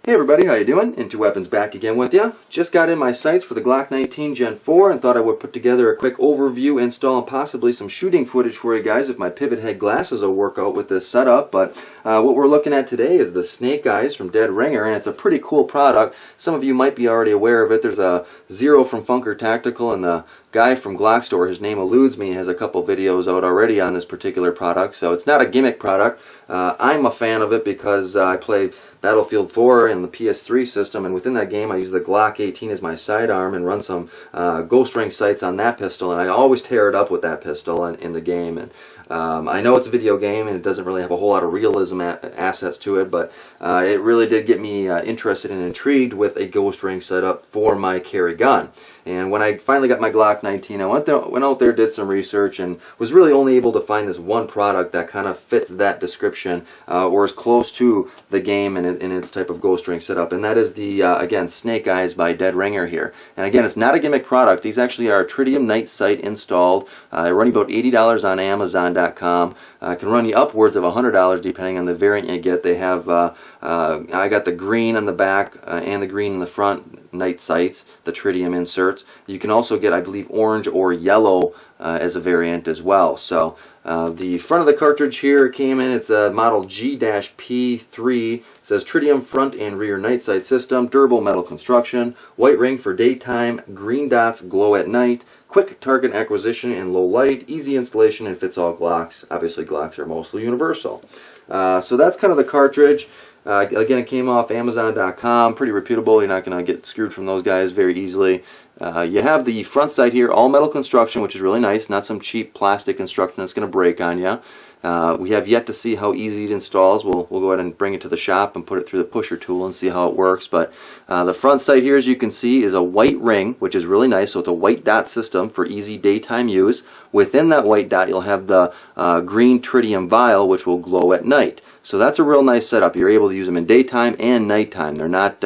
Hey everybody, how you doing? IntoWeapons back again with you. Just got in my sights for the Glock 19 Gen 4 and thought I would put together a quick overview, install, and possibly some shooting footage for you guys if my pivot head glasses will work out with this setup. But what we're looking at today is the Snake Eyes from Dead Ringer, and it's a pretty cool product. Some of you might be already aware of it. There's a Zero from Funker Tactical, and the guy from Glock Store, his name eludes me, has a couple videos out already on this particular product. So it's not a gimmick product. I'm a fan of it because I play Battlefield 4 and the PS3 system, and within that game I use the Glock 18 as my sidearm and run some ghost ring sights on that pistol, and I always tear it up with that pistol in the game. And I know it's a video game and it doesn't really have a whole lot of realism assets to it, but it really did get me interested and intrigued with a ghost ring setup for my carry gun. And when I finally got my Glock 19, I went out there, did some research, and was really only able to find this one product that kind of fits that description, or is close to the game and in its type of ghost ring setup. And that is the, again, Snake Eyes by Dead Ringer here. And again, it's not a gimmick product. These actually are Tritium night sight installed. They run you about $80 on Amazon.com. Can run you upwards of $100 depending on the variant you get. They have, I got the green on the back and the green in the front night sights, the Tritium inserts. You can also get, I believe, orange or yellow as a variant as well. So the front of the cartridge here came in, it's a model G-P3. It says Tritium front and rear night sight system, durable metal construction, white ring for daytime, green dots glow at night, quick target acquisition in low light, easy installation, and fits all Glocks. Obviously Glocks are mostly universal. So that's kind of the cartridge. Again, it came off Amazon.com, pretty reputable. You're not going to get screwed from those guys very easily. You have the front sight here, all metal construction, which is really nice, not some cheap plastic construction that's going to break on you. We have yet to see how easy it installs. We'll go ahead and bring it to the shop and put it through the pusher tool and see how it works. But the front sight here, as you can see, is a white ring, which is really nice. So it's a white dot system for easy daytime use. Within that white dot, you'll have the green Tritium vial, which will glow at night. So that's a real nice setup. You're able to use them in daytime and nighttime. They're not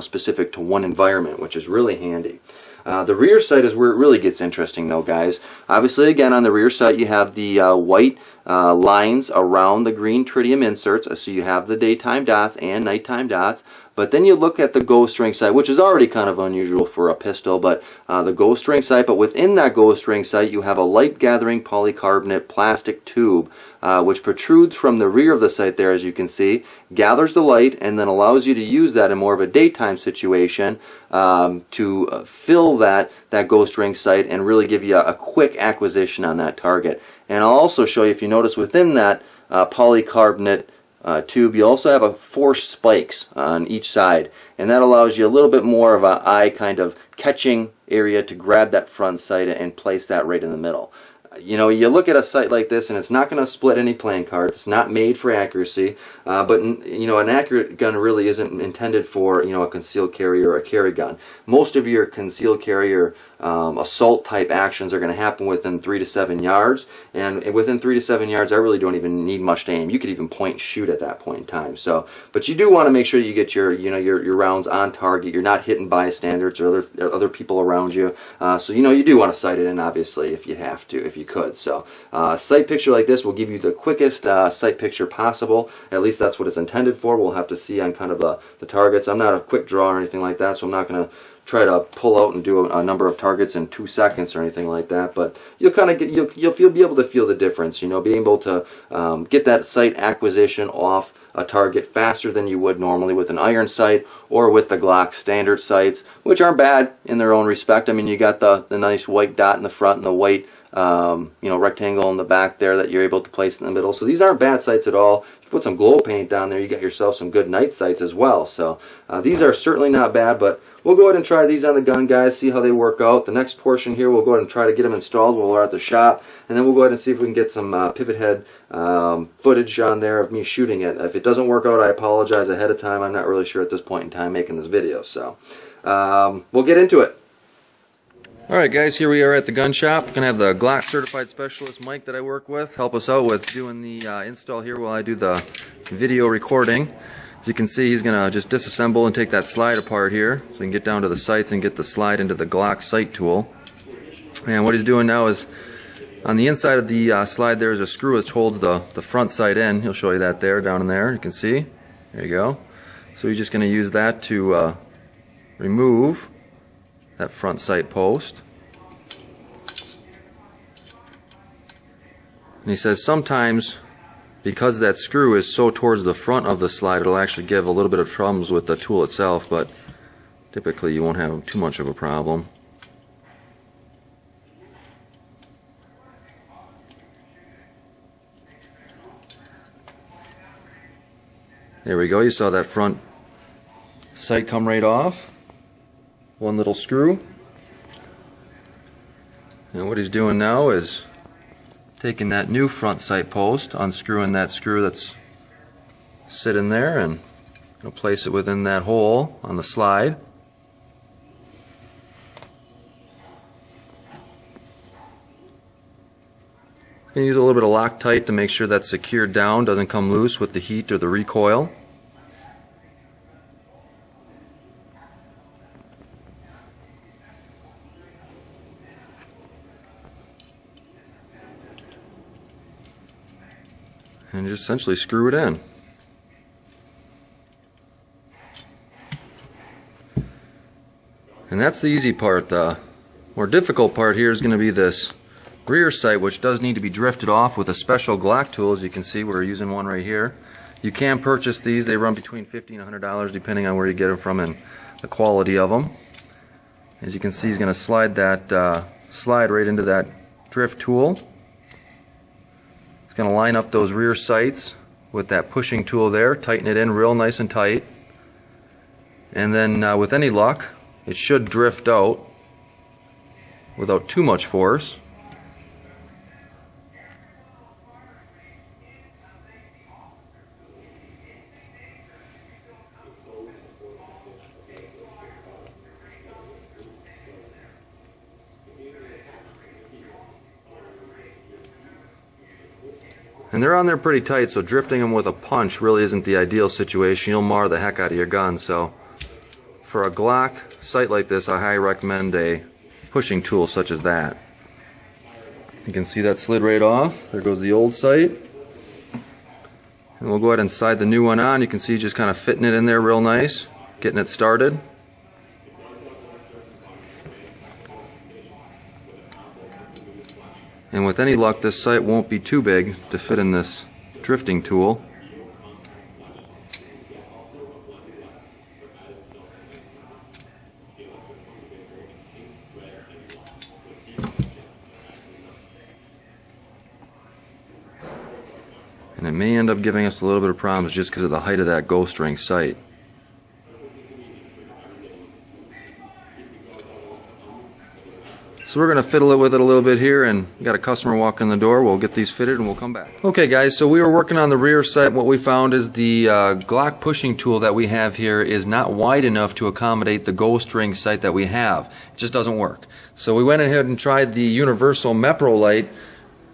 specific to one environment, which is really handy. The rear sight is where it really gets interesting though, guys. Obviously, again, on the rear sight you have the white lines around the green Tritium inserts, so you have the daytime dots and nighttime dots. But then you look at the ghost ring sight, which is already kind of unusual for a pistol, but the ghost ring sight, but within that ghost ring sight you have a light gathering polycarbonate plastic tube which protrudes from the rear of the sight there, as you can see, gathers the light, and then allows you to use that in more of a daytime situation to fill that ghost ring sight and really give you a quick acquisition on that target. And I'll also show you, if you notice within that polycarbonate tube, you also have 4 spikes on each side, and that allows you a little bit more of an eye kind of catching area to grab that front sight and place that right in the middle. You know, you look at a sight like this and it's not going to split any playing cards. It's not made for accuracy, but you know, an accurate gun really isn't intended for, you know, a concealed carry or a carry gun. Most of your concealed carry or assault type actions are going to happen within 3 to 7 yards, and within 3 to 7 yards I really don't even need much to aim. You could even point and shoot at that point in time. So, but you do want to make sure you get your your rounds on target. You're not hitting bystanders or other people around you. So you know, you do want to sight it in, obviously, if you have to, if you could. So sight picture like this will give you the quickest sight picture possible. At least that's what it's intended for. We'll have to see on kind of the targets. I'm not a quick draw or anything like that, so I'm not going to try to pull out and do a number of targets in 2 seconds or anything like that, but you'll kind of get, you'll be able to feel the difference. You know, being able to get that sight acquisition off a target faster than you would normally with an iron sight or with the Glock standard sights, which aren't bad in their own respect. I mean, you got the nice white dot in the front and the white rectangle in the back there that you're able to place in the middle. So these aren't bad sights at all. You put some glow paint down there, you got yourself some good night sights as well. So these are certainly not bad, but we'll go ahead and try these on the gun, guys, see how they work out. The next portion here, we'll go ahead and try to get them installed while we're at the shop, and then we'll go ahead and see if we can get some pivot head footage on there of me shooting it. If it doesn't work out, I apologize ahead of time. I'm not really sure at this point in time making this video, so we'll get into it. Alright guys, here we are at the gun shop. Going to have the Glock certified specialist Mike that I work with help us out with doing the install here while I do the video recording. As you can see, he's going to just disassemble and take that slide apart here so we can get down to the sights and get the slide into the Glock sight tool. And what he's doing now is, on the inside of the slide there is a screw which holds the front sight in. He'll show you that there, down in there, you can see. There you go. So you're just going to use that to remove that front sight post. And he says sometimes, because that screw is so towards the front of the slide, it'll actually give a little bit of troubles with the tool itself, but typically you won't have too much of a problem. There we go, you saw that front sight come right off. One little screw. And what he's doing now is taking that new front sight post, unscrewing that screw that's sitting there, and going to place it within that hole on the slide. You can use a little bit of Loctite to make sure that's secured down, doesn't come loose with the heat or the recoil. And just essentially screw it in. And that's the easy part. The more difficult part here is going to be this rear sight, which does need to be drifted off with a special Glock tool. As you can see, we're using one right here. You can purchase these. They run between $50 and $100 depending on where you get them from and the quality of them. As you can see, he's going to slide that slide right into that drift tool. He's going to line up those rear sights with that pushing tool there, tighten it in real nice and tight, and then with any luck it should drift out without too much force. And they're on there pretty tight, so drifting them with a punch really isn't the ideal situation. You'll mar the heck out of your gun. So for a Glock sight like this, I highly recommend a pushing tool such as that. You can see that slid right off. There goes the old sight. And we'll go ahead and slide the new one on. You can see just kind of fitting it in there real nice, getting it started. And with any luck, this sight won't be too big to fit in this drifting tool. And it may end up giving us a little bit of problems just because of the height of that ghost ring sight. So we're going to fiddle it with it a little bit here, and we got a customer walking in the door. We'll get these fitted and we'll come back. Okay guys, so we were working on the rear sight. What we found is the Glock pushing tool that we have here is not wide enough to accommodate the ghost ring sight that we have. It just doesn't work. So we went ahead and tried the universal Mepro light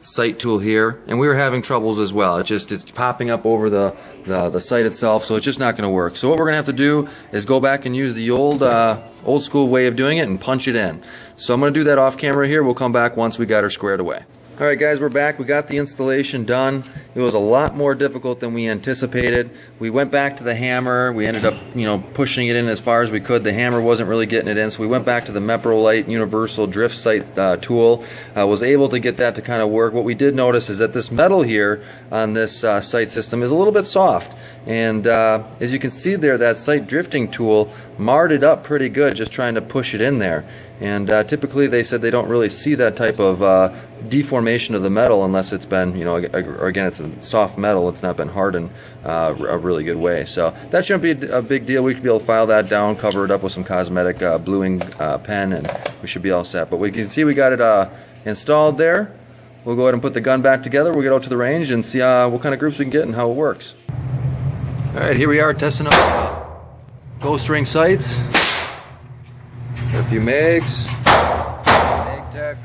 sight tool here, and we were having troubles as well. It's popping up over the sight itself, so it's just not going to work. So what we're going to have to do is go back and use the old school way of doing it and punch it in. So I'm going to do that off camera here. We'll come back once we got her squared away. Alright guys, we're back. We got the installation done. It was a lot more difficult than we anticipated. We went back to the hammer. We ended up, pushing it in as far as we could. The hammer wasn't really getting it in, so we went back to the Mepro Light Universal Drift Sight tool. Was able to get that to kind of work. What we did notice is that this metal here on this sight system is a little bit soft. And as you can see there, that sight drifting tool marred it up pretty good just trying to push it in there. And typically they said they don't really see that type of deformation of the metal unless it's been, again, it's a soft metal, it's not been hardened a really good way. So that shouldn't be a big deal. We could be able to file that down, cover it up with some cosmetic bluing pen, and we should be all set. But we can see we got it installed there. We'll go ahead and put the gun back together. We'll get out to the range and see what kind of groups we can get and how it works. Alright, here we are testing out ghost ring sights. Got a few mags, mag tech.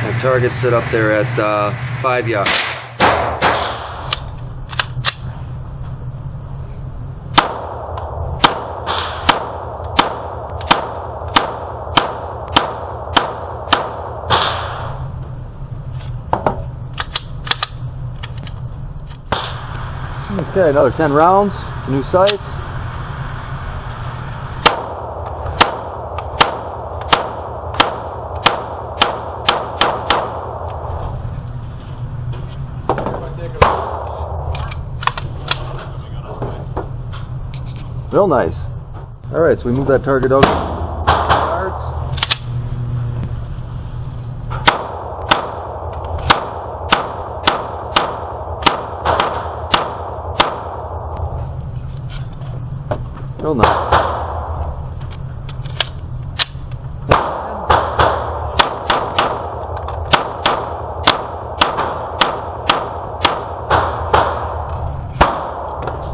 My target's set up there at 5 yards. Okay, another 10 rounds, new sights. Real nice. Alright, so we move that target out yards. Real nice.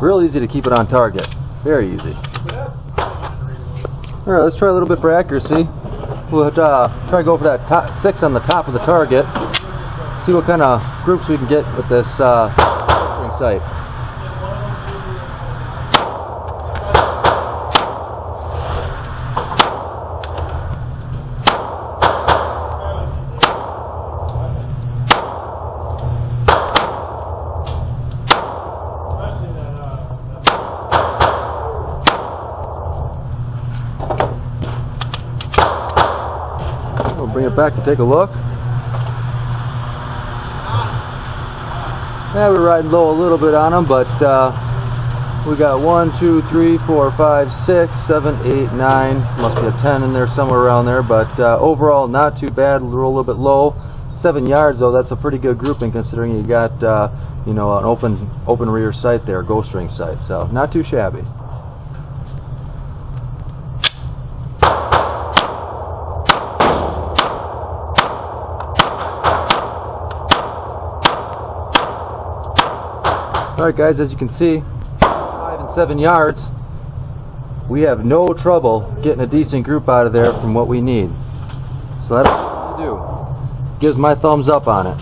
Real easy to keep it on target. Very easy. Alright, let's try a little bit for accuracy. We'll try to go for that top 6 on the top of the target. See what kind of groups we can get with this string sight. Bring it back and take a look. Yeah, we're riding low a little bit on them, but we got 1, 2, 3, 4, 5, 6, 7, 8, 9. Must be a 10 in there somewhere around there, but overall not too bad. We're a little bit low. 7 yards though, that's a pretty good grouping considering you got you know, an open rear sight there, ghost ring sight. So not too shabby. Alright guys, as you can see, 5 and 7 yards, we have no trouble getting a decent group out of there from what we need. So that's what we do. Gives my thumbs up on it.